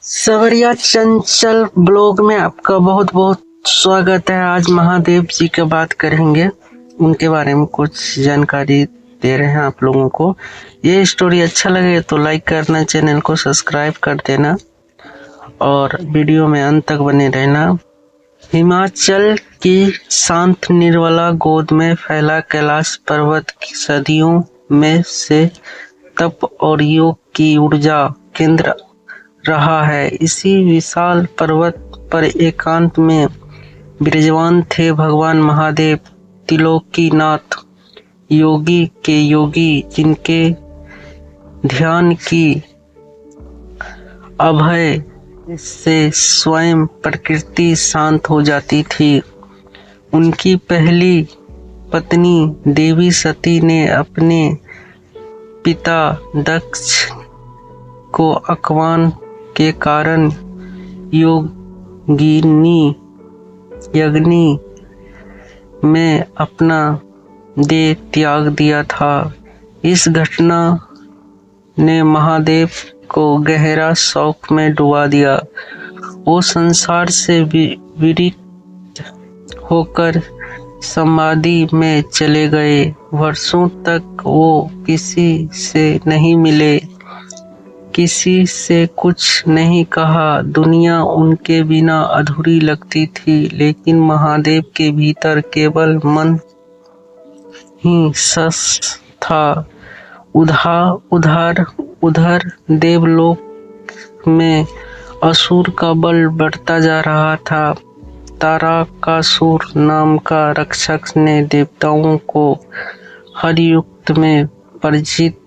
सवरिया चंचल ब्लॉग में आपका बहुत बहुत स्वागत है। आज महादेव जी की बात करेंगे, उनके बारे में कुछ जानकारी दे रहे हैं आप लोगों को। ये स्टोरी अच्छा लगे तो लाइक करना, चैनल को सब्सक्राइब कर देना और वीडियो में अंत तक बने रहना। हिमाचल की शांत निर्मला गोद में फैला कैलाश पर्वत सदियों में से तप और योग की ऊर्जा केंद्र रहा है। इसी विशाल पर्वत पर एकांत में विराजमान थे भगवान महादेव, त्रिलोकीनाथ, योगी के योगी, जिनके ध्यान की अभय से स्वयं प्रकृति शांत हो जाती थी। उनकी पहली पत्नी देवी सती ने अपने पिता दक्ष को अपमान के कारण यज्ञ में अपना देह त्याग दिया था। इस घटना ने महादेव को गहरा शोक में डुबा दिया। वो संसार से विरक्त होकर समाधि में चले गए। वर्षों तक वो किसी से नहीं मिले, किसी से कुछ नहीं कहा। दुनिया उनके बिना अधूरी लगती थी, लेकिन महादेव के भीतर केवल मन ही सच था। उधर देवलोक में असुर का बल बढ़ता जा रहा था। तारकासुर नाम का राक्षस ने देवताओं को हर युग में पराजित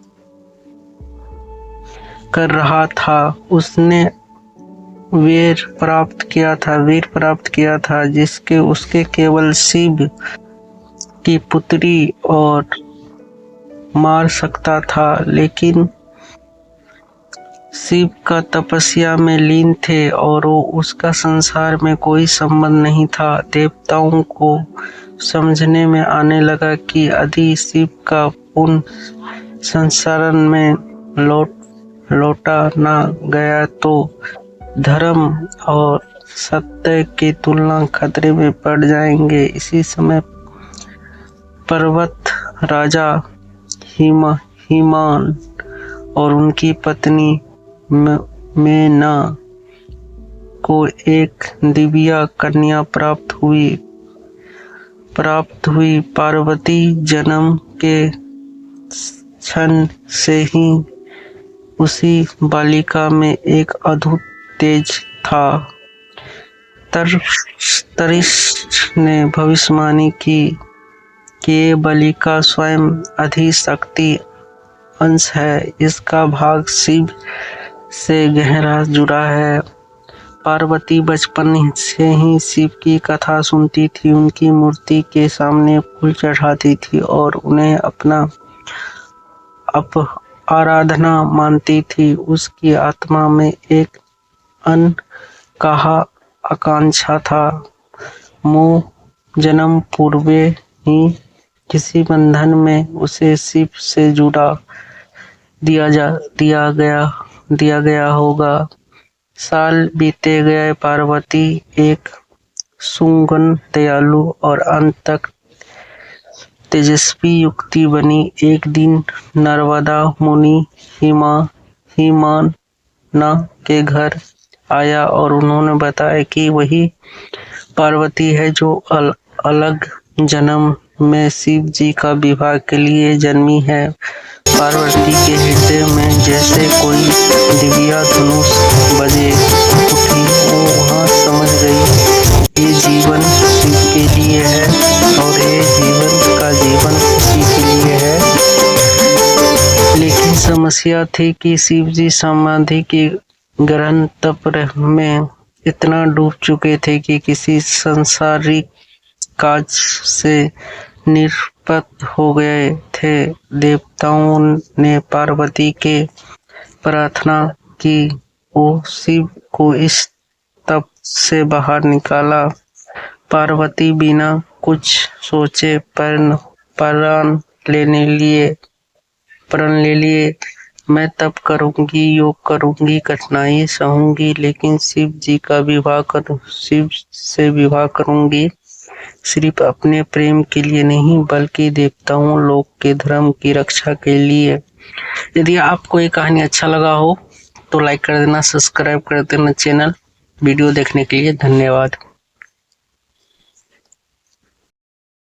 कर रहा था। उसने वीर प्राप्त किया था जिसके उसके केवल शिव की पुत्री और मार सकता था, लेकिन शिव का तपस्या में लीन थे और वो उसका संसार में कोई संबंध नहीं था। देवताओं को समझने में आने लगा कि यदि शिव का पुण्य संसार में लौटा ना गया तो धर्म और सत्य की तुलना खतरे में पड़ जाएंगे। इसी समय पर्वत राजा हिमान और उनकी पत्नी मेना को एक दिव्या कन्या प्राप्त हुई। पार्वती जन्म के क्षण से ही उसी बालिका में एक अद्भुत तेज था। तरिष्ट ने भविष्यवाणी की कि ये बालिका स्वयं अधिशक्ति अंश है, इसका भाग शिव से गहरा जुड़ा है। पार्वती बचपन से ही शिव की कथा सुनती थी, उनकी मूर्ति के सामने फूल चढ़ाती थी और उन्हें अपना आराधना मानती थी। उसकी आत्मा में एक अनकहा आकांक्षा था। जन्म पूर्वे ही किसी बंधन में उसे शिव से जुड़ा दिया गया होगा। साल बीते गए। पार्वती एक सुगुण, दयालु और अंत तक तेजस्वी युक्ति बनी। एक दिन नर्मदा मुनि हिमाना के घर आया और उन्होंने बताया कि वही पार्वती है जो अलग जन्म में शिव जी का विवाह के लिए जन्मी है। पार्वती के हृदय में जैसे कोई दिव्या धनुष बजे उठी। वो वहाँ समझ गई ये जीवन शिव के लिए है और ये जीवन उसी के लिए है। लेकिन समस्या थी कि शिव जी समाधि की गहन तप में इतना डूब चुके थे कि किसी सांसारिक काज से निवृत्त हो गए थे। देवताओं ने पार्वती के प्रार्थना की, वो शिव को इस तप से बाहर निकाला। पार्वती बिना कुछ सोचे प्रण ले लिए। मैं तप करूंगी, योग करूंगी, कठिनाई सहूंगी, लेकिन शिव से विवाह करूंगी, सिर्फ अपने प्रेम के लिए नहीं बल्कि देवताओं लोक के धर्म की रक्षा के लिए। यदि आपको ये कहानी अच्छा लगा हो तो लाइक कर देना, सब्सक्राइब कर देना चैनल। वीडियो देखने के लिए धन्यवाद।